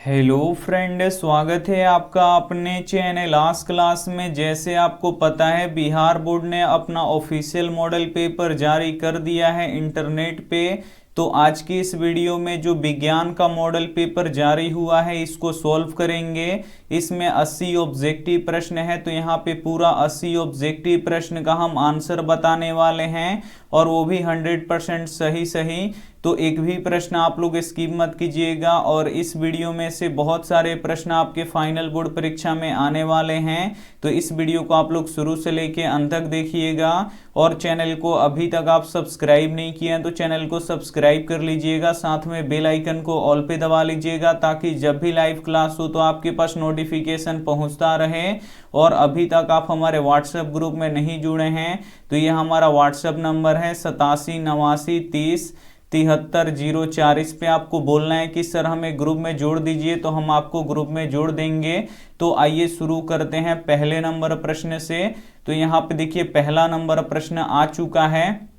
Hello friend, स्वागत है आपका अपने चैनल आज क्लास में। जैसे आपको पता है, बिहार बोर्ड ने अपना ऑफिशियल मॉडल पेपर जारी कर दिया है इंटरनेट पे। तो आज की इस वीडियो में जो विज्ञान का मॉडल पेपर जारी हुआ है इसको सॉल्व करेंगे। इसमें 80 ऑब्जेक्टिव प्रश्न है, तो यहाँ पे पूरा 80 ऑब्जेक्टिव प्रश्न का हम आंसर बताने वाले हैं, और वो भी 100% सही सही। तो एक भी प्रश्न आप लोग स्किप मत कीजिएगा। और इस वीडियो में से बहुत सारे प्रश्न आपके फाइनल बोर्ड परीक्षा में आने वाले हैं, तो इस वीडियो को आप लोग शुरू से लेके अंत तक देखिएगा। और चैनल को अभी तक आप सब्सक्राइब नहीं किए हैं तो चैनल को सब्सक्राइब कर लीजिएगा, साथ में बेल आइकन को ऑल पे दबा लीजिएगा, ताकि जब भी लाइव क्लास हो तो आपके पास नोटिफिकेशन पहुंचता रहे। और अभी तक आप हमारे व्हाट्सएप ग्रुप में नहीं जुड़े हैं तो ये हमारा व्हाट्सएप नंबर है 8789307304। इस पे आपको बोलना है कि सर हमें ग्रुप में जोड़ दीजिए, तो हम आपको ग्रुप में जोड़ देंगे। तो आइए शुरू करते हैं पहले नंबर प्रश्न से। तो यहाँ पे देखिए पहला नंबर प्रश्न आ चुका है।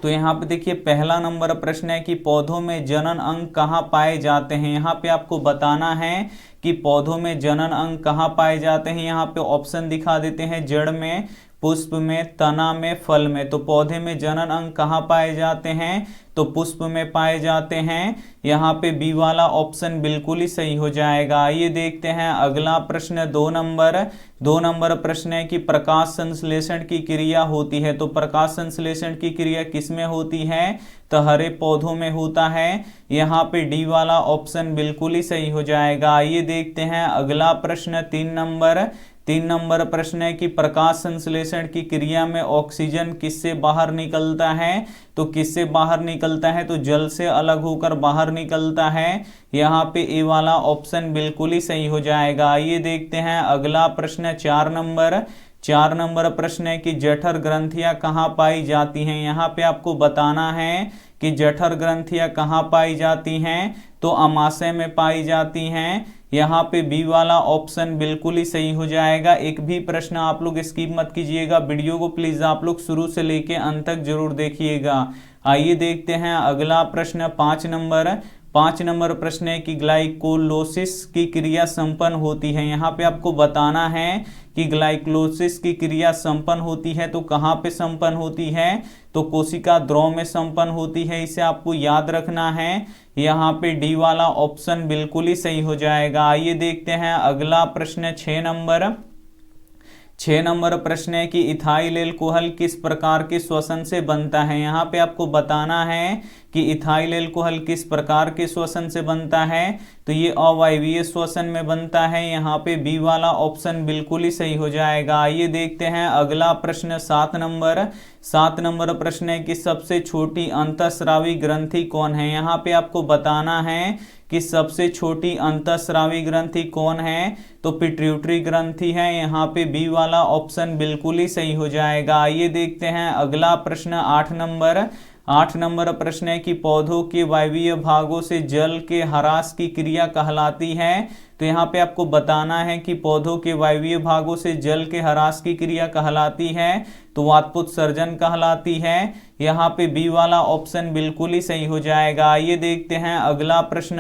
तो यहाँ पे देखिए पहला नंबर प्रश्न है कि पौधों में जनन अंग कहाँ पाए जाते हैं। यहाँ पे आपको बताना है कि पौधों में जनन अंग कहाँ पाए जाते हैं। यहाँ पे ऑप्शन दिखा देते हैं, जड़ में, पुष्प में, तना में, फल में। तो पौधे में जनन अंग कहाँ पाए जाते हैं, तो पुष्प में पाए जाते हैं। यहाँ पे बी वाला ऑप्शन बिल्कुल ही सही हो जाएगा। आइए देखते हैं अगला प्रश्न, दो नंबर प्रश्न है कि प्रकाश संश्लेषण की क्रिया होती है। तो प्रकाश संश्लेषण की क्रिया किसमें होती है, तो हरे पौधों में होता है। यहाँ पे डी वाला ऑप्शन बिल्कुल ही सही हो जाएगा। आइए देखते हैं अगला प्रश्न, तीन नंबर प्रश्न है कि प्रकाश संश्लेषण की क्रिया में ऑक्सीजन किससे बाहर निकलता है। तो किससे बाहर निकलता है, तो जल से अलग होकर बाहर निकलता है। यहाँ पे ए वाला ऑप्शन बिल्कुल ही सही हो जाएगा। आइए देखते हैं अगला प्रश्न, चार नंबर प्रश्न है कि जठर ग्रंथियां कहाँ पाई जाती हैं। यहाँ पे आपको बताना है कि जठर ग्रंथियां कहाँ पाई जाती हैं, तो अमाशय में पाई जाती हैं। यहाँ पे बी वाला ऑप्शन बिल्कुल ही सही हो जाएगा। एक भी प्रश्न आप लोग स्किप मत कीजिएगा, वीडियो को प्लीज आप लोग शुरू से लेके अंत तक जरूर देखिएगा। आइए देखते हैं अगला प्रश्न, पाँच नंबर प्रश्न है कि ग्लाइकोलोसिस की क्रिया संपन्न होती है। यहाँ पे आपको बताना है कि ग्लाइकोलोसिस की क्रिया संपन्न होती है तो कहाँ पे संपन्न होती है, तो कोशिका द्रव में संपन्न होती है। इसे आपको याद रखना है। यहाँ पे डी वाला ऑप्शन बिल्कुल ही सही हो जाएगा। आइए देखते हैं अगला प्रश्न, 6 नंबर प्रश्न है कि इथाइल एल्कोहल किस प्रकार के श्वसन से बनता है। यहाँ पे आपको बताना है कि इथाइल एल्कोहल किस प्रकार के श्वसन से बनता है, तो ये अवायवीय श्वसन में बनता है। यहाँ पे बी वाला ऑप्शन बिल्कुल ही सही हो जाएगा। आइए देखते हैं अगला प्रश्न, 7 नंबर प्रश्न है कि सबसे छोटी अंतःस्रावी ग्रंथि कौन है। यहाँ पे आपको बताना है कि सबसे छोटी अंतःस्रावी ग्रंथि कौन है, तो पिट्यूटरी ग्रंथि है। यहाँ पे बी वाला ऑप्शन बिल्कुल ही सही हो जाएगा। आइए देखते हैं अगला प्रश्न, 8 नंबर प्रश्न है कि पौधों के वायवीय भागों से जल के ह्रास की क्रिया कहलाती है। तो यहाँ पे आपको बताना है कि पौधों के वायवीय भागों से जल के ह्रास की क्रिया कहलाती है, तो वातपोत्सर्जन कहलाती है। यहाँ पे बी वाला ऑप्शन बिल्कुल ही सही हो जाएगा। आइए देखते हैं अगला प्रश्न,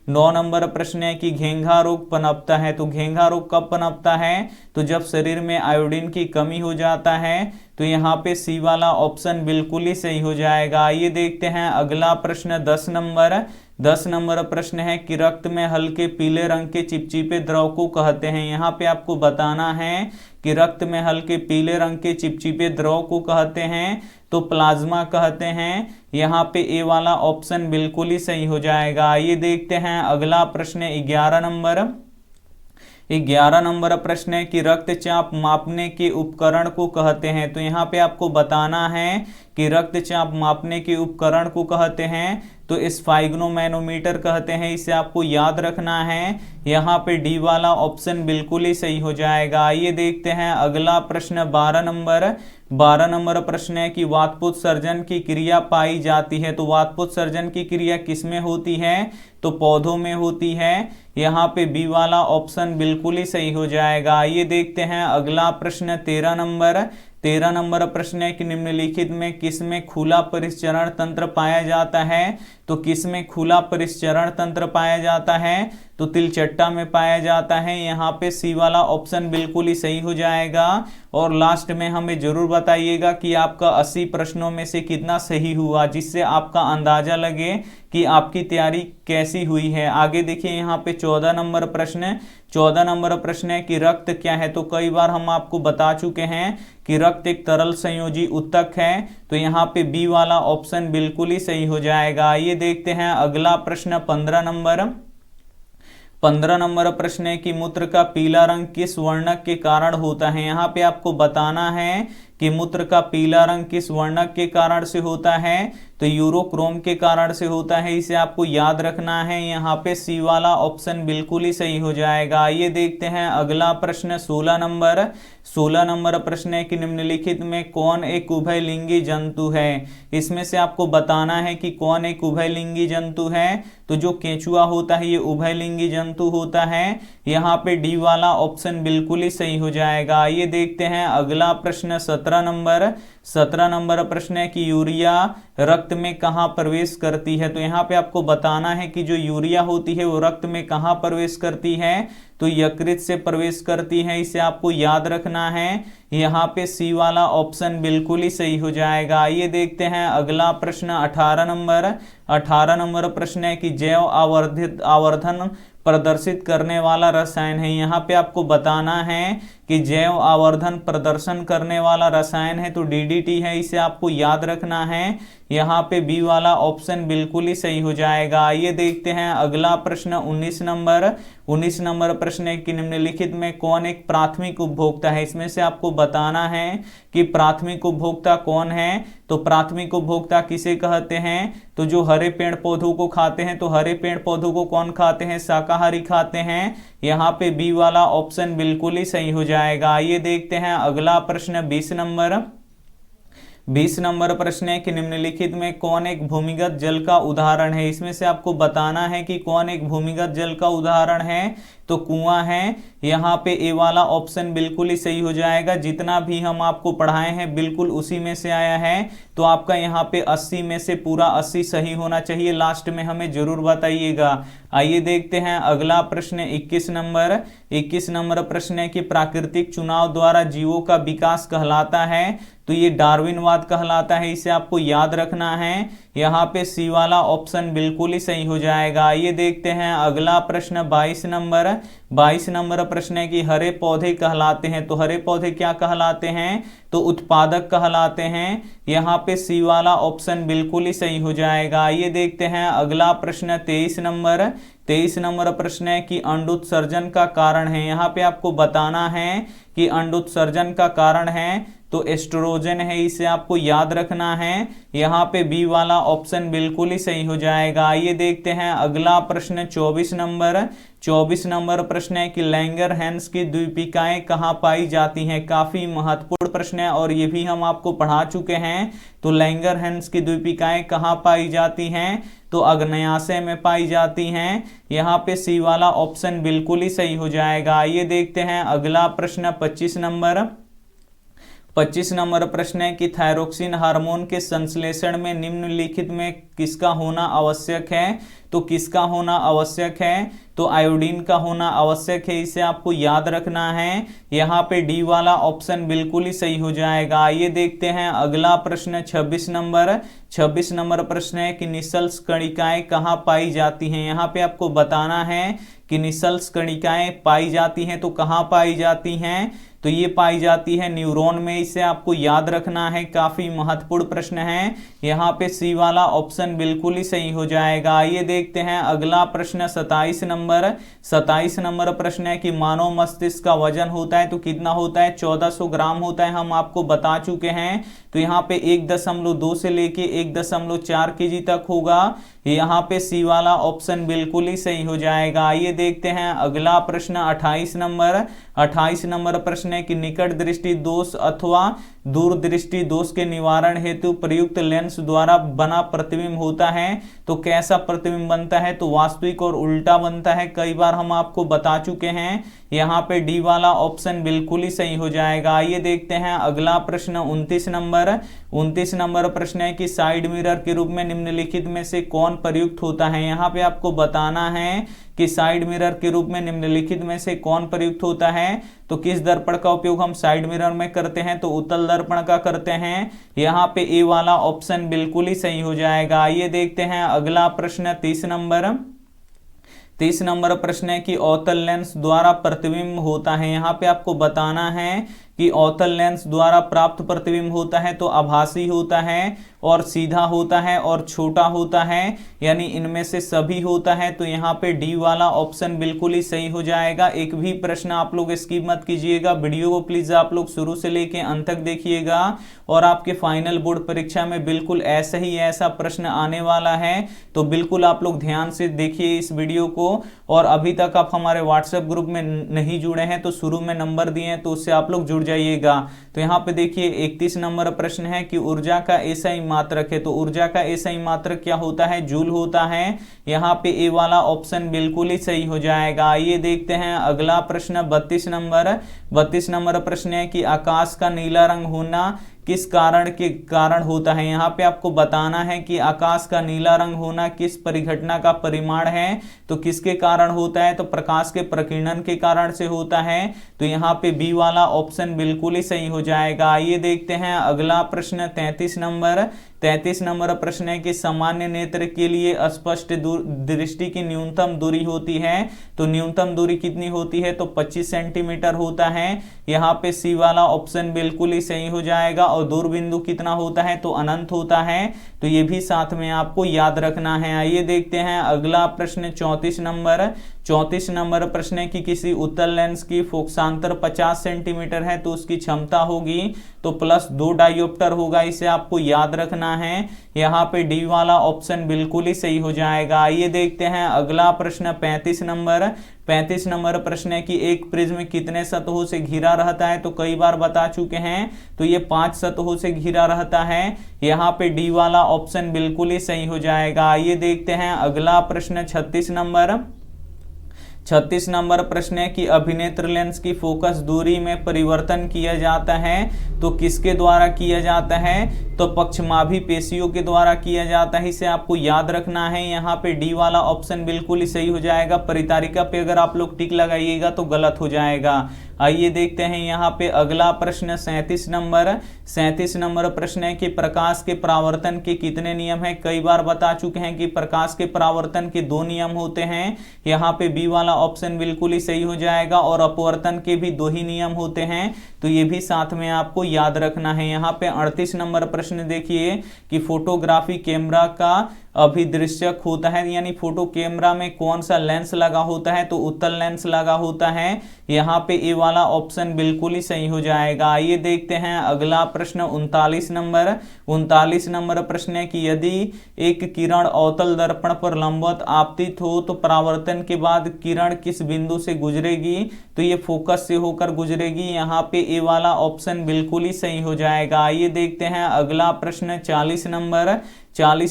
9 नंबर प्रश्न है कि घेंघा रोग पनपता है। तो घेंघा रोग कब पनपता है, तो जब शरीर में आयोडीन की कमी हो जाता है। तो यहाँ पे सी वाला ऑप्शन बिल्कुल ही सही हो जाएगा। आइए देखते हैं अगला प्रश्न, 10 नंबर प्रश्न है कि रक्त में हल्के पीले रंग के चिपचिपे द्रव को कहते हैं। यहाँ पे आपको बताना है कि रक्त में हल्के पीले रंग के चिपचिपे द्रव को कहते हैं, तो प्लाज्मा कहते हैं। यहाँ पे ए वाला ऑप्शन बिल्कुल ही सही हो जाएगा। आइए देखते हैं अगला प्रश्न, 11 नंबर प्रश्न है कि रक्तचाप मापने के उपकरण को कहते हैं। तो यहाँ पे आपको बताना है कि रक्तचाप मापने के उपकरण को कहते हैं, तो स्फाइग्नोमैनोमीटर कहते हैं। इसे आपको याद रखना है। यहाँ पे डी वाला ऑप्शन बिल्कुल ही सही हो जाएगा। आइए देखते हैं अगला प्रश्न, 12 नंबर प्रश्न है कि वातपोत्सर्जन की क्रिया पाई जाती है। तो वातपोत्सर्जन की क्रिया किसमें होती है, तो पौधों में होती है। यहाँ पे बी वाला ऑप्शन बिल्कुल ही सही हो जाएगा। आइए देखते हैं अगला प्रश्न, 13 नंबर प्रश्न है कि निम्नलिखित में किसमें खुला परिसंचरण तंत्र पाया जाता है। तो किस में खुला परिसंचरण तंत्र पाया जाता है, तो तिलचट्टा में पाया जाता है। यहाँ पे सी वाला ऑप्शन बिल्कुल ही सही हो जाएगा। और लास्ट में हमें जरूर बताइएगा कि आपका 80 प्रश्नों में से कितना सही हुआ, जिससे आपका अंदाजा लगे कि आपकी तैयारी कैसी हुई है। आगे देखिए यहाँ पे 14 नंबर प्रश्न 14 नंबर प्रश्न है कि रक्त क्या है। तो कई बार हम आपको बता चुके हैं कि रक्त एक तरल संयोजी ऊतक है, तो यहाँ पे बी वाला ऑप्शन बिल्कुल ही सही हो जाएगा। ये देखते हैं अगला प्रश्न 15 नंबर प्रश्न है कि मूत्र का पीला रंग किस वर्णक के कारण होता है। यहाँ पे आपको बताना है कि मूत्र का पीला रंग किस वर्णक के कारण से होता है, तो यूरोक्रोम के कारण से होता है। इसे आपको याद रखना है। यहाँ पे सी वाला ऑप्शन बिल्कुल ही सही हो जाएगा। ये देखते हैं अगला प्रश्न 16 नंबर प्रश्न है कि निम्नलिखित में कौन एक उभयलिंगी जंतु है। इसमें से आपको बताना है कि कौन एक उभयलिंगी जंतु है। तो जो केंचुआ होता है ये उभयलिंगी जंतु होता है। यहाँ पे डी वाला ऑप्शन बिल्कुल ही सही हो जाएगा। ये देखते हैं अगला प्रश्न 17 नंबर प्रश्न है कि यूरिया रक्त में कहाँ प्रवेश करती है। तो यहाँ पे आपको बताना है कि जो यूरिया होती है वो रक्त में कहाँ प्रवेश करती है, तो यकृत से प्रवेश करती है। इसे आपको याद रखना है। यहाँ पे सी वाला ऑप्शन बिल्कुल ही सही हो जाएगा। ये देखते हैं अगला प्रश्न 18 नंबर प्रश्न है कि जैव आवर्धन प्रदर्शित करने वाला रसायन है। यहाँ पे आपको बताना है कि जैव आवर्धन प्रदर्शन करने वाला रसायन है, तो डीडीटी है। इसे आपको याद रखना है। यहाँ पे बी वाला ऑप्शन बिल्कुल ही सही हो जाएगा। ये देखते हैं अगला प्रश्न 19 नंबर प्रश्न है कि निम्नलिखित में कौन एक प्राथमिक उपभोक्ता है। इसमें से आपको बताना है कि प्राथमिक उपभोक्ता कौन है। तो प्राथमिक उपभोक्ता किसे कहते हैं, तो जो हरे पेड़ पौधों को खाते हैं। तो हरे पेड़ पौधों को कौन खाते हैं, शाकाहारी खाते हैं। यहाँ पे बी वाला ऑप्शन बिल्कुल ही सही हो जाएगा। ये देखते हैं अगला प्रश्न 20 नंबर प्रश्न है कि निम्नलिखित में कौन एक भूमिगत जल का उदाहरण है। इसमें से आपको बताना है कि कौन एक भूमिगत जल का उदाहरण है। तो कुआं है। यहाँ पे ए वाला ऑप्शन बिल्कुल ही सही हो जाएगा। जितना भी हम आपको पढ़ाए हैं बिल्कुल उसी में से आया है। तो आपका यहाँ पे 80 में से पूरा 80 सही होना चाहिए। लास्ट में हमें जरूर बताइएगा। आइए देखते हैं अगला प्रश्न 21 नंबर प्रश्न है कि प्राकृतिक चुनाव द्वारा जीवों का विकास कहलाता है। तो ये डार्विनवाद कहलाता है। इसे आपको याद रखना है। यहाँ पे सी वाला ऑप्शन बिल्कुल ही सही हो जाएगा। ये देखते हैं अगला प्रश्न 22 नंबर प्रश्न है कि हरे पौधे कहलाते हैं। तो हरे पौधे क्या कहलाते हैं, तो उत्पादक कहलाते हैं। यहाँ पे सी वाला ऑप्शन बिल्कुल ही सही हो जाएगा। ये देखते हैं अगला प्रश्न 23 नंबर प्रश्न है कि अंडोत्सर्जन का कारण है। यहाँ पे आपको बताना है कि अंडोत्सर्जन का कारण है तो एस्ट्रोजन है। इसे आपको याद रखना है। यहाँ पे बी वाला ऑप्शन बिल्कुल ही सही हो जाएगा। ये देखते हैं अगला प्रश्न 24 नंबर प्रश्न है कि लैंगरहैंस की द्वीपिकाएं कहाँ पाई जाती हैं। काफी महत्वपूर्ण प्रश्न है और ये भी हम आपको पढ़ा चुके हैं। तो लैंगरहैंस की द्वीपिकाएं कहाँ पाई जाती हैं, तो आग्नेयाशय में पाई जाती हैं। यहाँ पे सी वाला ऑप्शन बिल्कुल ही सही हो जाएगा। ये देखते हैं अगला प्रश्न 25 नंबर प्रश्न है कि थायरोक्सिन हार्मोन के संश्लेषण में निम्नलिखित में किसका होना आवश्यक है। तो किसका होना आवश्यक है, तो आयोडीन का होना आवश्यक है। इसे आपको याद रखना है। यहाँ पे डी वाला ऑप्शन बिल्कुल ही सही हो जाएगा। ये देखते हैं अगला प्रश्न 26 नंबर प्रश्न है कि निशल्स कणिकाएं कहाँ पाई जाती हैं। यहाँ पे आपको बताना है कि निशल्स कणिकाएं पाई जाती हैं तो कहाँ पाई जाती हैं, तो ये पाई जाती है न्यूरॉन में। इसे आपको याद रखना है। काफी महत्वपूर्ण प्रश्न है। यहाँ पे सी वाला ऑप्शन बिल्कुल ही सही हो जाएगा। ये देखते हैं अगला प्रश्न 27 नंबर प्रश्न है कि मानव मस्तिष्क का वजन होता है तो कितना होता है, 1400 ग्राम होता है। हम आपको बता चुके हैं। तो यहाँ पे 1.2 से लेके 1.4 kg तक होगा। यहाँ पे सी वाला ऑप्शन बिल्कुल ही सही हो जाएगा। ये देखते हैं अगला प्रश्न 28 नंबर प्रश्न है कि निकट दृष्टि दोष अथवा दूर दृष्टि दोष के निवारण हेतु प्रयुक्त लेंस द्वारा बना प्रतिबिंब होता है। तो कैसा प्रतिबिंब बनता है, तो वास्तविक और उल्टा बनता है। कई बार हम आपको बता चुके हैं। यहाँ पे डी वाला ऑप्शन बिल्कुल ही सही हो जाएगा। ये देखते हैं अगला प्रश्न 29 29 नंबर प्रश्न है कि साइड मिरर के रूप में निम्नलिखित में से कौन प्रयुक्त होता है। यहाँ पे आपको बताना है कि साइड मिरर के रूप में निम्नलिखित में से कौन प्रयुक्त होता है। तो किस दर्पण का उपयोग हम साइड मिरर में करते हैं, तो उत्तल दर्पण का करते हैं। यहाँ पे ए वाला ऑप्शन बिल्कुल ही सही हो जाएगा। आइए देखते हैं अगला प्रश्न 30 नंबर प्रश्न है कि अवतल लेंस द्वारा प्रतिबिंब होता है। यहाँ पे आपको बताना है कि अवतल लेंस द्वारा प्राप्त प्रतिबिंब होता है तो आभासी होता है और सीधा होता है और छोटा होता है, यानी इनमें से सभी होता है। तो यहाँ पे डी वाला ऑप्शन बिल्कुल ही सही हो जाएगा। एक भी प्रश्न आप लोग स्किप मत कीजिएगा, वीडियो को प्लीज आप लोग शुरू से लेके अंत तक देखिएगा और आपके फाइनल बोर्ड परीक्षा में बिल्कुल ऐसा ही ऐसा प्रश्न आने वाला है। तो बिल्कुल आप लोग ध्यान से देखिए इस वीडियो को। और अभी तक आप हमारे व्हाट्सएप ग्रुप में नहीं जुड़े हैं तो शुरू में नंबर दिए हैं तो उससे आप लोग जुड़ जाइएगा। तो यहाँ पे देखिए 31 नंबर प्रश्न है कि ऊर्जा का एसआई मात्रक है। तो ऊर्जा का एसआई मात्रक क्या होता है, जूल होता है। यहाँ पे ए वाला ऑप्शन बिल्कुल ही सही हो जाएगा। आइए देखते हैं अगला प्रश्न 32 नंबर प्रश्न है कि आकाश का नीला रंग होना किस कारण के कारण होता है। यहाँ पे आपको बताना है कि आकाश का नीला रंग होना किस परिघटना का परिमाण है। तो किसके कारण होता है, तो प्रकाश के प्रकीर्णन के कारण से होता है। तो यहाँ पे बी वाला ऑप्शन बिल्कुल ही सही हो जाएगा। आइए देखते हैं अगला प्रश्न 33 नंबर प्रश्न है कि सामान्य नेत्र के लिए स्पष्ट दृष्टि की न्यूनतम दूरी होती है। तो न्यूनतम दूरी कितनी होती है, तो 25 सेंटीमीटर होता है। यहाँ पे सी वाला ऑप्शन बिल्कुल ही सही हो जाएगा। और दूरबिंदु कितना होता है, तो अनंत होता है। तो ये भी साथ में आपको याद रखना है। आइए देखते हैं अगला प्रश्न 34 नंबर प्रश्न है कि किसी उत्तल लेंस की फोकसांतर 50 सेंटीमीटर है तो उसकी क्षमता होगी तो +2 डायोप्टर होगा। इसे आपको याद रखना है। यहाँ पे डी वाला ऑप्शन बिल्कुल ही सही हो जाएगा। आइए देखते हैं अगला प्रश्न 35 नंबर प्रश्न है कि एक प्रिज्म कितने सतहों से घिरा रहता है। तो कई बार बता चुके हैं, तो ये 5 सतहों से घिरा रहता है। यहाँ पे डी वाला ऑप्शन बिल्कुल ही सही हो जाएगा। आइए देखते हैं अगला प्रश्न 36 नंबर प्रश्न है कि अभिनेत्र लेंस की फोकस दूरी में परिवर्तन किया जाता है तो किसके द्वारा किया जाता है, तो पक्षमाभी पेशियों के द्वारा किया जाता है। इसे आपको याद रखना है। यहाँ पे डी वाला ऑप्शन बिल्कुल ही सही हो जाएगा। परितारिका पे अगर आप लोग टिक लगाइएगा तो गलत हो जाएगा। आइए देखते हैं यहाँ पे अगला प्रश्न 37 नंबर प्रश्न है कि प्रकाश के परावर्तन के कितने नियम हैं। कई बार बता चुके हैं कि प्रकाश के परावर्तन के 2 नियम होते हैं। यहाँ पे बी वाला ऑप्शन बिल्कुल ही सही हो जाएगा। और अपवर्तन के भी 2 ही नियम होते हैं। तो ये भी साथ में आपको याद रखना है। यहाँ पे 38 नंबर प्रश्न देखिए कि फोटोग्राफी कैमरा का अभिदृश्यक होता है, यानी फोटो कैमरा में कौन सा लेंस लगा होता है, तो उत्तल लेंस लगा होता है। यहाँ पे ए वाला ऑप्शन बिल्कुल ही सही हो जाएगा। आइए देखते हैं अगला प्रश्न 39 नंबर प्रश्न है कि यदि एक किरण अवतल दर्पण पर लंबवत आपतित हो तो परावर्तन के बाद किरण किस बिंदु से गुजरेगी, तो ये फोकस से होकर गुजरेगी। यहाँ पे ए वाला ऑप्शन बिल्कुल ही सही हो जाएगा। आइए देखते हैं अगला प्रश्न 40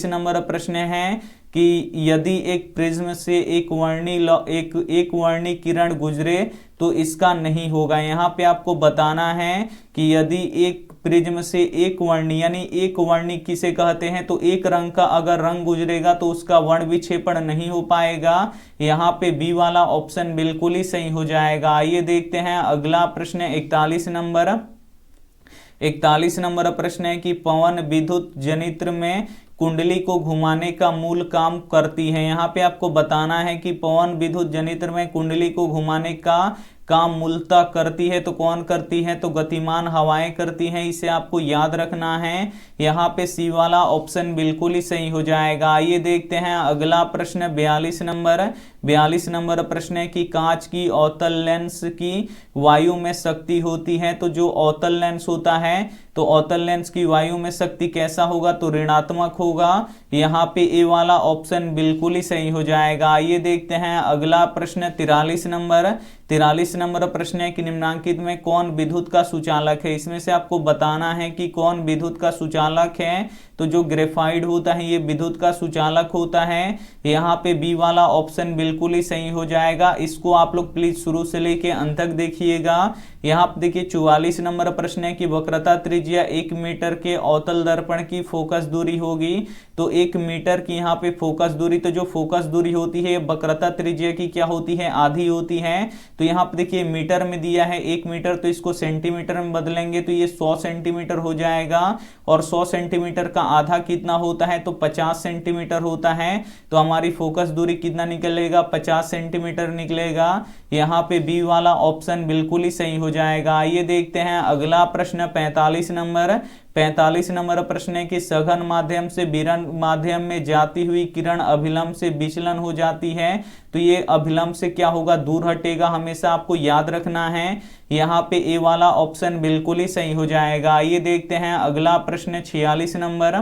नंबर प्रश्न है कि यदि एक प्रिज्म से एक वर्णी किरण गुजरे तो इसका नहीं होगा। यहाँ पे आपको बताना है कि यदि एक प्रिज्म से एक वर्णी, यानी एक वर्णी किसे कहते हैं, तो एक रंग का अगर रंग गुजरेगा तो उसका वर्ण विक्षेपण नहीं हो पाएगा। यहाँ पे बी वाला ऑप्शन बिल्कुल ही सही हो जाएगा। आइए देखते हैं अगला प्रश्न 41 नंबर प्रश्न है कि पवन विद्युत जनित्र में कुंडली को घुमाने का मूल काम करती है। यहाँ पे आपको बताना है कि पवन विद्युत जनित्र में कुंडली को घुमाने का काम मूलतः करती है। तो कौन करती है, तो गतिमान हवाएं करती हैं। इसे आपको याद रखना है। यहाँ पे सी वाला ऑप्शन बिल्कुल ही सही हो जाएगा। आइए देखते हैं अगला प्रश्न 42 नंबर प्रश्न है कि कांच की अवतल लेंस की वायु में शक्ति होती है। तो जो अवतल लेंस होता है, तो अवतल लेंस की वायु में शक्ति कैसा होगा, तो ऋणात्मक होगा। यहाँ पे ए वाला ऑप्शन बिल्कुल ही सही हो जाएगा। आइए देखते हैं अगला प्रश्न 43 43 नंबर प्रश्न है कि निम्नांकित में कौन विद्युत का सुचालक है। इसमें से आपको बताना है कि कौन विद्युत का सुचालक है। तो जो ग्रेफाइट होता है ये विद्युत का सुचालक होता है। यहाँ पे बी वाला ऑप्शन बिल्कुल ही सही हो जाएगा। इसको आप लोग प्लीज शुरू से लेके अंत तक देखिएगा। यहाँ पे देखिए 44 नंबर प्रश्न है कि वक्रता त्रिज्या 1 मीटर के अवतल दर्पण की फोकस दूरी होगी। तो 1 मीटर की यहाँ पे फोकस दूरी, तो जो फोकस दूरी होती है वक्रता त्रिज्या की क्या होती है, आधी होती है। तो यहाँ पे देखिए मीटर में दिया है 1 मीटर, तो इसको सेंटीमीटर में बदलेंगे तो ये 100 सेंटीमीटर हो जाएगा। और 100 सेंटीमीटर का आधा कितना होता है, तो 50 सेंटीमीटर होता है। तो हमारी फोकस दूरी कितना निकलेगा, 50 सेंटीमीटर निकलेगा। यहाँ पे बी वाला ऑप्शन बिल्कुल ही सही हो जाएगा। आइए देखते हैं अगला प्रश्न 45 नंबर। 45 नंबर प्रश्न है कि सघन माध्यम से विकिरण माध्यम में जाती हुई किरण अभिलंब से विचलन हो जाती है। तो ये अभिलंब से क्या होगा, दूर हटेगा, हमेशा आपको याद रखना है। यहाँ पे ए वाला ऑप्शन बिल्कुल ही सही हो जाएगा। आइए देखते हैं अगला प्रश्न 46 नंबर।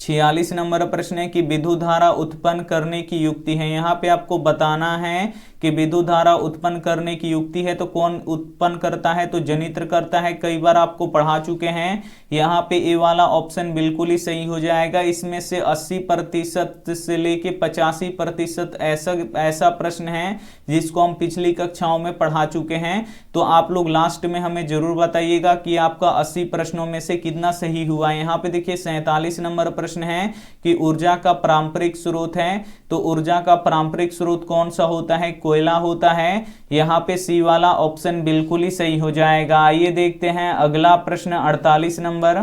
46 नंबर प्रश्न है कि विद्युत धारा उत्पन्न करने की युक्ति है। यहाँ पे आपको बताना है कि विद्युत धारा उत्पन्न करने की युक्ति है। तो कौन उत्पन्न करता है, तो जनित्र करता है। कई बार आपको पढ़ा चुके हैं। यहाँ पे ए वाला ऑप्शन बिल्कुल ही सही हो जाएगा। इसमें से 80% से लेके 85% ऐसा प्रश्न है जिसको हम पिछली कक्षाओं में पढ़ा चुके हैं। तो आप लोग लास्ट में हमें जरूर बताइएगा कि आपका 80 प्रश्नों में से कितना सही हुआ। यहाँ पे देखिए 47 नंबर प्रश्न है कि ऊर्जा का पारंपरिक स्रोत है। तो ऊर्जा का पारंपरिक स्रोत कौन सा होता है, कोयला होता है। यहाँ पे सी वाला ऑप्शन बिल्कुल ही सही हो जाएगा। आइए देखते हैं अगला प्रश्न 48 नंबर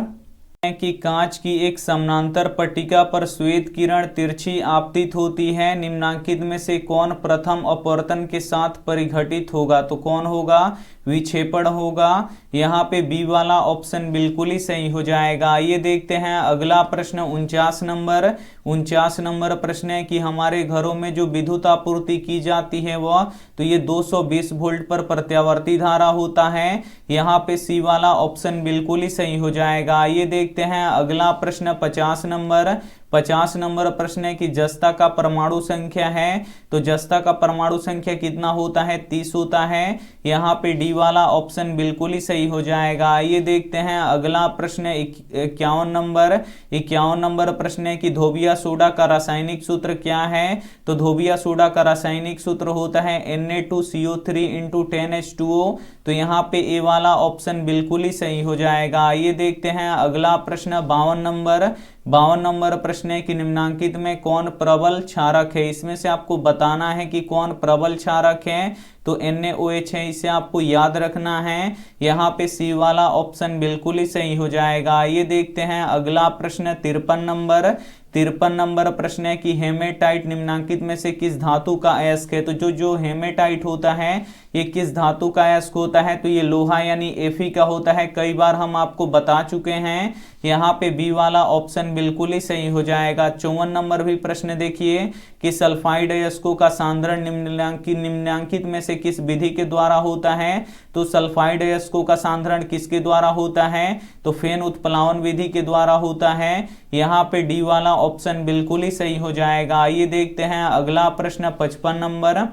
कि कांच की एक समानांतर पट्टिका पर श्वेत किरण तिरछी आपतित होती है। निम्नांकित में से कौन प्रथम अपवर्तन के साथ परिघटित होगा। तो कौन होगा, विक्षेपण होगा। यहाँ पे बी वाला ऑप्शन बिल्कुल ही सही हो जाएगा। आइए देखते हैं अगला प्रश्न 49 नंबर। 49 नंबर प्रश्न है कि हमारे घरों में जो विद्युत आपूर्ति की जाती है वह, तो ये 220 वोल्ट पर प्रत्यावर्ती धारा होता है। यहाँ पे सी वाला ऑप्शन बिल्कुल ही सही हो जाएगा। आइए देखते हैं अगला प्रश्न 50 नंबर। 50 नंबर प्रश्न है कि जस्ता का परमाणु संख्या है। तो जस्ता का परमाणु संख्या कितना होता है, 30 होता है। यहाँ पे डी वाला ऑप्शन बिल्कुल ही सही हो जाएगा। आइए देखते हैं अगला प्रश्न 51 नंबर। 51 नंबर प्रश्न है कि धोबिया सोडा का रासायनिक सूत्र क्या है। तो धोबिया सोडा का रासायनिक सूत्र होता है Na2CO3 × 10H2O। तो यहाँ पे ए वाला ऑप्शन बिल्कुल ही सही हो जाएगा। आइए देखते हैं अगला प्रश्न 52 नंबर। 52 नंबर प्रश्न है कि निम्नांकित में कौन प्रबल क्षारक है। इसमें से आपको बताना है कि कौन प्रबल क्षारक है। तो NaOH है, इसे आपको याद रखना है। यहाँ पे सी वाला ऑप्शन बिल्कुल ही सही हो जाएगा। आइए देखते हैं अगला प्रश्न 53 नंबर। 53 नंबर प्रश्न है कि हेमेटाइट निम्नांकित में से किस धातु का अयस्क है। तो जो हेमेटाइट होता है ये किस धातु का अयस्क होता है। तो ये लोहा यानी Fe का होता है। कई बार हम आपको बता चुके हैं। यहाँ पे बी वाला ऑप्शन बिल्कुल ही सही हो जाएगा। 54 नंबर भी प्रश्न देखिए कि सल्फाइड अयस्कों का सांद्रण निम्नांकित में से किस विधि के द्वारा होता है। तो सल्फाइड अयस्कों का सांद्रण किसके द्वारा होता है, तो फेन उत्प्लावन विधि के द्वारा होता है। यहाँ पे डी वाला ऑप्शन बिल्कुल ही सही हो जाएगा। आइए देखते हैं अगला प्रश्न 55 नंबर।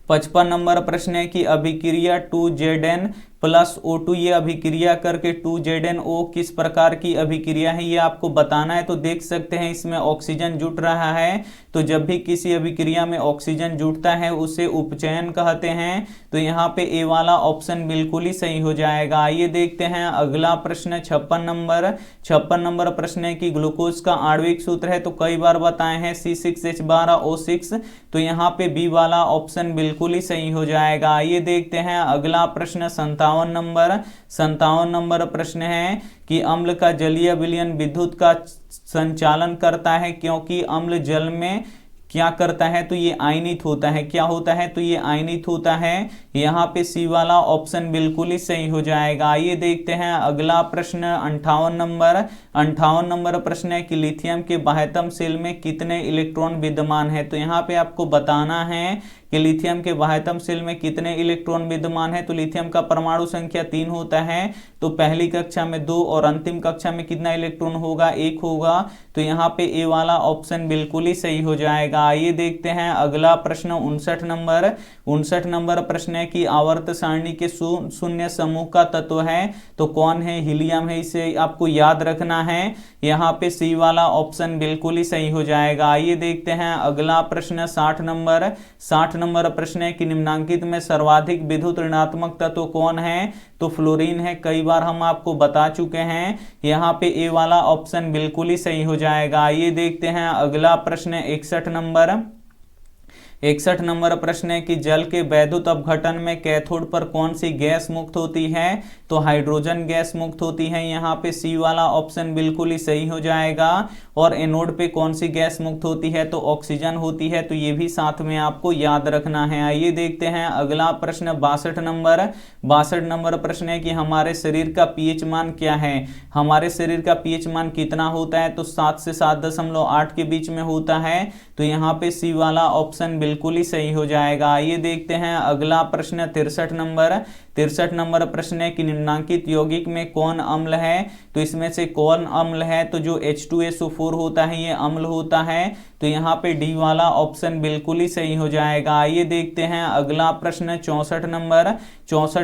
55 नंबर प्रश्न है कि अभिक्रिया 2Zn+O2 ये अभिक्रिया करके 2ZnO किस प्रकार की अभिक्रिया है ये आपको बताना है। तो देख सकते हैं इसमें ऑक्सीजन जुट रहा है। तो जब भी किसी अभिक्रिया में ऑक्सीजन जुटता है उसे उपचयन कहते हैं। तो यहाँ पे ए वाला ऑप्शन बिल्कुल ही सही हो जाएगा। आइए देखते हैं अगला प्रश्न 56 नंबर। 56 नंबर प्रश्न है कि ग्लूकोज का आणविक सूत्र है। तो कई बार बताए हैं C6H12O6। तो यहाँ पे बी वाला ऑप्शन बिल्कुल ही सही हो जाएगा। आइए देखते हैं अगला प्रश्न 57 नंबर। 57 नंबर प्रश्न है कि अम्ल का जलीय विलयन विद्युत का संचालन करता है क्योंकि अम्ल जल में क्या करता है, तो ये आयनित होता है। क्या होता है, तो ये आयनित होता है। यहाँ पे सी वाला ऑप्शन बिल्कुल ही सही हो जाएगा। आइए देखते हैं अगला प्रश्न 58 नंबर। 58 नंबर प्रश्न है कि लिथियम के बाह्यतम शेल में कितने इलेक्ट्रॉन विद्यमान है। तो यहाँ पे आपको बताना है कि लिथियम के बाह्यतम शेल में कितने इलेक्ट्रॉन विद्यमान है। तो लिथियम का परमाणु संख्या 3 होता है। तो पहली कक्षा में 2 और अंतिम कक्षा में कितना इलेक्ट्रॉन होगा, 1 होगा। तो यहाँ पे ए वाला ऑप्शन बिल्कुल ही सही हो जाएगा। जाएगा। आइए देखते हैं अगला प्रश्न 59 नंबर प्रश्न है कि आवर्त सारणी के शून्य समूह का तत्व है तो कौन है? हीलियम है, इसे आपको याद रखना है। यहाँ पे सी वाला ऑप्शन बिल्कुल ही सही हो जाएगा। आइए देखते हैं अगला प्रश्न 60 नंबर प्रश्न है कि निम्नांकित में सर्वाधिक विद्युत ऋणात्मक तत्व कौन है? तो फ्लोरीन है, कई बार हम आपको बता चुके हैं। यहाँ पे ए वाला ऑप्शन बिल्कुल ही सही हो जाएगा। आइए देखते हैं अगला प्रश्न 61 नंबर प्रश्न है कि जल के वैद्युत अपघटन में कैथोड पर कौन सी गैस मुक्त होती है? तो हाइड्रोजन गैस मुक्त होती है। यहाँ पे सी वाला ऑप्शन बिल्कुल ही सही हो जाएगा। और एनोड पे कौन सी गैस मुक्त होती है? तो ऑक्सीजन होती है। तो ये भी साथ में आपको याद रखना है। आइए देखते हैं अगला प्रश्न 62 नंबर प्रश्न है कि हमारे शरीर का पीएच मान क्या है? हमारे शरीर का पीएच मान कितना होता है? तो 7 से 7.8 के बीच में होता है। तो यहाँ पे सी वाला ऑप्शन बिल्कुल ही सही हो जाएगा। आइए देखते हैं अगला प्रश्न 63 नंबर प्रश्न है कि निम्नांकित यौगिक में कौन अम्ल है? तो इसमें से कौन अम्ल है? तो जो H2SO4 होता है ये अम्ल होता है। तो यहाँ पे डी वाला ऑप्शन बिल्कुल ही सही हो जाएगा। आइए देखते हैं अगला प्रश्न 64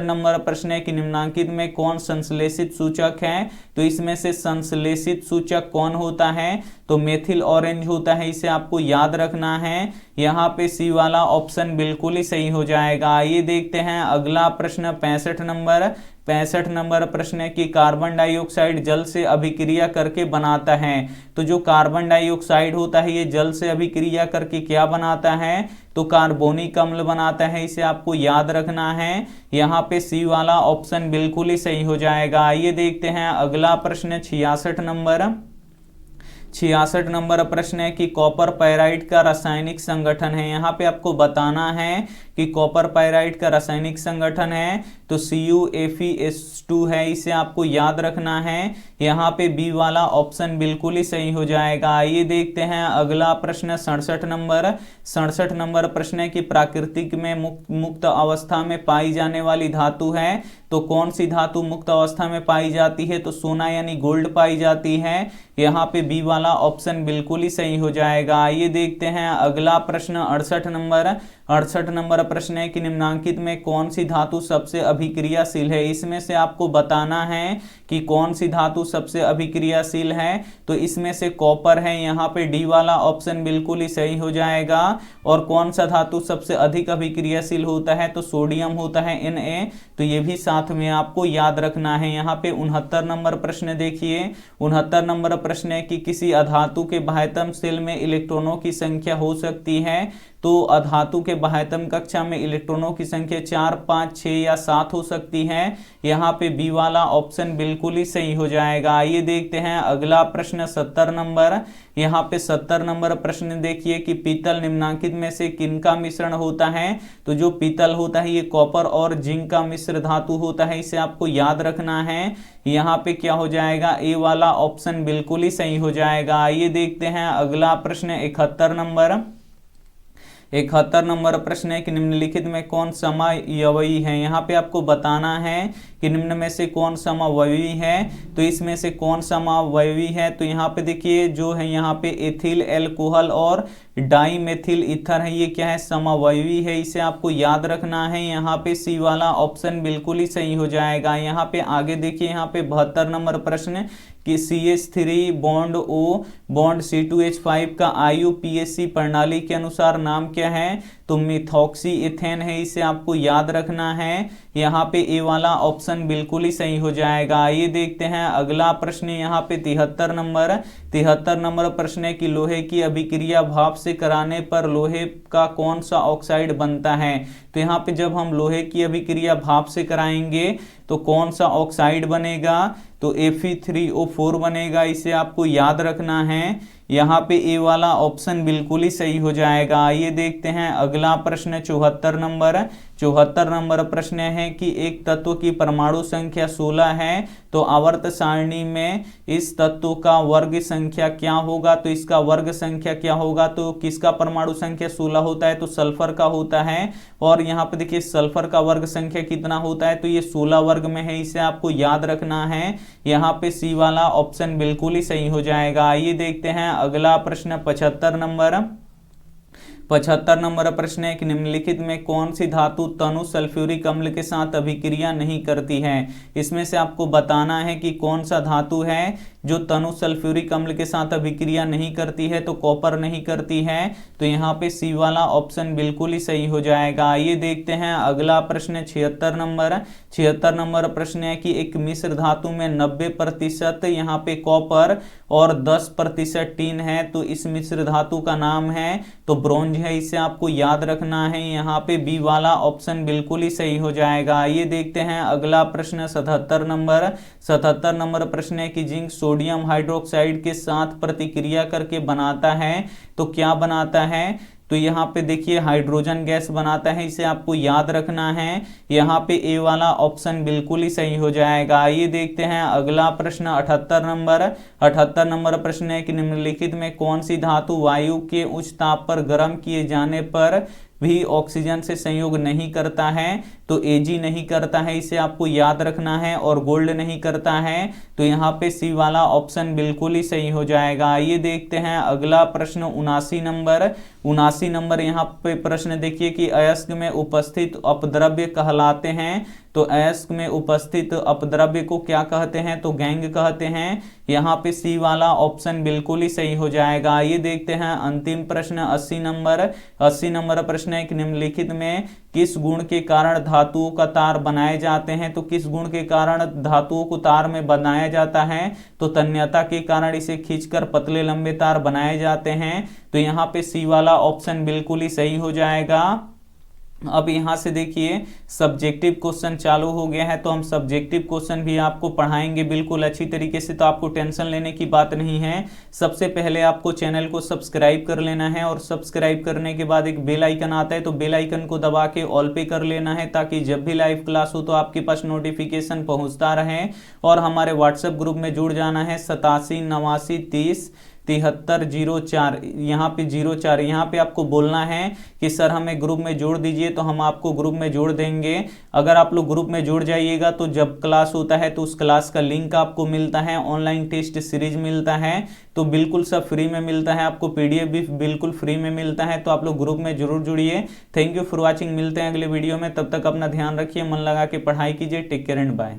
नंबर प्रश्न है कि निम्नांकित में कौन संश्लेषित सूचक है? तो इसमें से संश्लेषित सूचक कौन होता है? तो मेथिल ऑरेंज होता है, इसे आपको याद रखना है। यहाँ पे सी वाला ऑप्शन बिल्कुल ही सही हो जाएगा। आइए देखते हैं अगला प्रश्न 65 नंबर प्रश्न है कि कार्बन डाइऑक्साइड जल से अभिक्रिया करके बनाता है। तो जो कार्बन डाइऑक्साइड होता है ये जल से अभिक्रिया करके क्या बनाता है? तो कार्बोनिक अम्ल बनाता है, इसे आपको याद रखना है। यहाँ पे सी वाला ऑप्शन बिल्कुल ही सही हो जाएगा। आइए देखते हैं अगला प्रश्न 66 नंबर प्रश्न है कि कॉपर पाइराइट का रासायनिक संगठन है। यहाँ पे आपको बताना है कि कॉपर पाइराइट का रासायनिक संगठन है तो CuFeS2 है, इसे आपको याद रखना है। यहाँ पे बी वाला ऑप्शन बिल्कुल ही सही हो जाएगा। आइए देखते हैं अगला प्रश्न 67 नंबर प्रश्न है कि प्राकृतिक में मुक्त अवस्था में पाई जाने वाली धातु है तो कौन सी धातु मुक्त अवस्था में पाई जाती है? तो सोना यानी गोल्ड पाई जाती है। यहाँ पे बी वाला ऑप्शन बिल्कुल ही सही हो जाएगा। आइए देखते हैं अगला प्रश्न 68 नंबर प्रश्न है कि निम्नांकित में कौन सी धातु सबसे अभिक्रियाशील है? इसमें से आपको बताना है कि कौन सी धातु सबसे अभिक्रियाशील है। तो इसमें से कॉपर है, यहाँ पे डी वाला ऑप्शन बिल्कुल ही सही हो जाएगा। और कौन सा धातु सबसे अधिक अभिक्रियाशील होता है? तो सोडियम होता है Na। तो ये भी साथ में आपको याद रखना है। यहाँ पे 69 नंबर प्रश्न देखिए। 69 नंबर प्रश्न है कि किसी अधातु के बाह्यतम शेल में इलेक्ट्रॉनों की संख्या हो सकती है। तो अधातु के बाह्यतम कक्षा में इलेक्ट्रॉनों की संख्या 4, 5, 6 या 7 हो सकती है। यहाँ पे बी वाला ऑप्शन बिल्कुल ही सही हो जाएगा। आइए देखते हैं अगला प्रश्न 70 नंबर। यहाँ पे 70 नंबर प्रश्न देखिए कि पीतल निम्नांकित में से किनका मिश्रण होता है? तो जो पीतल होता है ये कॉपर और जिंक का मिश्र धातु होता है, इसे आपको याद रखना है। यहाँ पे क्या हो जाएगा? ए वाला ऑप्शन बिल्कुल ही सही हो जाएगा। आइए देखते हैं अगला प्रश्न 71 नंबर प्रश्न है कि निम्नलिखित में कौन समअवयवी है? यहाँ पे आपको बताना है कि निम्न में से कौन समअवयवी है। तो इसमें से कौन समअवयवी है? तो यहाँ पे देखिए जो है यहाँ पे एथिल एल्कोहल और डाइमेथिल ईथर है, ये क्या है? समअवयवी है, इसे आपको याद रखना है। यहाँ पे सी वाला ऑप्शन बिल्कुल ही सही हो जाएगा। यहाँ पे आगे देखिए, यहाँ पे 72 नंबर प्रश्न कि CH3 bond O bond C2H5 का IUPAC प्रणाली के अनुसार नाम क्या है? तो मिथॉक्सी इथेन है, इसे आपको याद रखना है। यहाँ पे ए वाला ऑप्शन बिल्कुल ही सही हो जाएगा। आइए देखते हैं अगला प्रश्न। यहाँ पे 73 नंबर प्रश्न है कि लोहे की अभिक्रिया भाप से कराने पर लोहे का कौन सा ऑक्साइड बनता है? तो यहाँ पे जब हम लोहे की अभिक्रिया भाप से कराएंगे तो कौन सा ऑक्साइड बनेगा? तो Fe3O4 बनेगा, इसे आपको याद रखना है। यहाँ पे ए वाला ऑप्शन बिल्कुल ही सही हो जाएगा। आइए देखते हैं अगला प्रश्न 74 नंबर प्रश्न है कि एक तत्व की परमाणु संख्या 16 है तो आवर्त सारणी में इस तत्व का वर्ग संख्या क्या होगा? तो इसका वर्ग संख्या क्या होगा? तो किसका परमाणु संख्या 16 होता है? तो सल्फर का होता है। और यहाँ पे देखिए सल्फर का वर्ग संख्या कितना होता है? तो ये 16 वर्ग में है, इसे आपको याद रखना है। यहाँ पे सी वाला ऑप्शन बिल्कुल ही सही हो जाएगा। आइए देखते हैं अगला प्रश्न 75 75 नंबर प्रश्न है कि निम्नलिखित में कौन सी धातु तनु सल्फ्यूरिक अम्ल के साथ अभिक्रिया नहीं करती है। इसमें से आपको बताना है कि कौन सा धातु है जो तनु सल्फ्यूरिक अम्ल के साथ अभिक्रिया नहीं करती है। तो कॉपर नहीं करती है, तो यहाँ पे सी वाला ऑप्शन बिल्कुल ही सही हो जाएगा। आइए देखते हैं अगला प्रश्न 76 नंबर। 76 नंबर प्रश्न है कि एक मिश्र धातु में 90% यहाँ पे कॉपर और 10% टीन है, तो इस मिश्र धातु का नाम है तो ब्रोंज है। इसे आपको याद रखना है। यहाँ पे बी वाला ऑप्शन बिल्कुल ही सही हो जाएगा। आइए देखते हैं अगला प्रश्न 77 नंबर। 77 नंबर प्रश्न है कि जिंक सोडियम हाइड्रोक्साइड के साथ प्रतिक्रिया करके बनाता है, तो क्या बनाता है। तो यहाँ पे देखिए हाइड्रोजन गैस बनाता है, इसे आपको याद रखना है। यहाँ पे ए वाला ऑप्शन बिल्कुल ही सही हो जाएगा। आइए देखते हैं अगला प्रश्न 78 नंबर। 78 नंबर प्रश्न है कि निम्नलिखित में कौन सी धातु वायु के उच्च ताप पर गर्म किए जाने पर भी ऑक्सीजन से संयोग नहीं करता है। तो एजी नहीं करता है, इसे आपको याद रखना है। और गोल्ड नहीं करता है, तो यहाँ पे सी वाला ऑप्शन बिल्कुल ही सही हो जाएगा। आइए देखते हैं अगला प्रश्न 79 नंबर। 79 नंबर यहाँ पे प्रश्न देखिए कि अयस्क में उपस्थित अपद्रव्य कहलाते हैं। तो अयस्क में उपस्थित अपद्रव्य को क्या कहते हैं, तो गैंग कहते हैं। यहाँ पे सी वाला ऑप्शन बिल्कुल ही सही हो जाएगा। आइए देखते हैं अंतिम प्रश्न 80 नंबर। 80 नंबर प्रश्न है कि निम्नलिखित में किस गुण के कारण धातुओं का तार बनाए जाते हैं। तो किस गुण के कारण धातुओं को तार में बनाया जाता है, तो तन्यता के कारण इसे खींचकर पतले लंबे तार बनाए जाते हैं। तो यहाँ पे सी वाला ऑप्शन बिल्कुल ही सही हो जाएगा। अब यहाँ से देखिए सब्जेक्टिव क्वेश्चन चालू हो गया है, तो हम सब्जेक्टिव क्वेश्चन भी आपको पढ़ाएंगे बिल्कुल अच्छी तरीके से, तो आपको टेंशन लेने की बात नहीं है। सबसे पहले आपको चैनल को सब्सक्राइब कर लेना है, और सब्सक्राइब करने के बाद एक बेल आइकन आता है, तो बेल आइकन को दबा के ऑल पे कर लेना है, ताकि जब भी लाइव क्लास हो तो आपके पास नोटिफिकेशन पहुँचता रहे। और हमारे व्हाट्सएप ग्रुप में जुड़ जाना है 87 89 30 73 04, यहाँ पे 04, यहाँ पे आपको बोलना है कि सर हमें ग्रुप में जोड़ दीजिए, तो हम आपको ग्रुप में जोड़ देंगे। अगर आप लोग ग्रुप में जुड़ जाइएगा तो जब क्लास होता है तो उस क्लास का लिंक आपको मिलता है, ऑनलाइन टेस्ट सीरीज मिलता है, तो बिल्कुल सब फ्री में मिलता है, आपको पीडीएफ भी बिल्कुल फ्री में मिलता है। तो आप लोग ग्रुप में जरूर जुड़िए। Thank you for watching. मिलते हैं अगले वीडियो में, तब तक अपना ध्यान रखिए, मन लगा के पढ़ाई कीजिए। Take care and bye.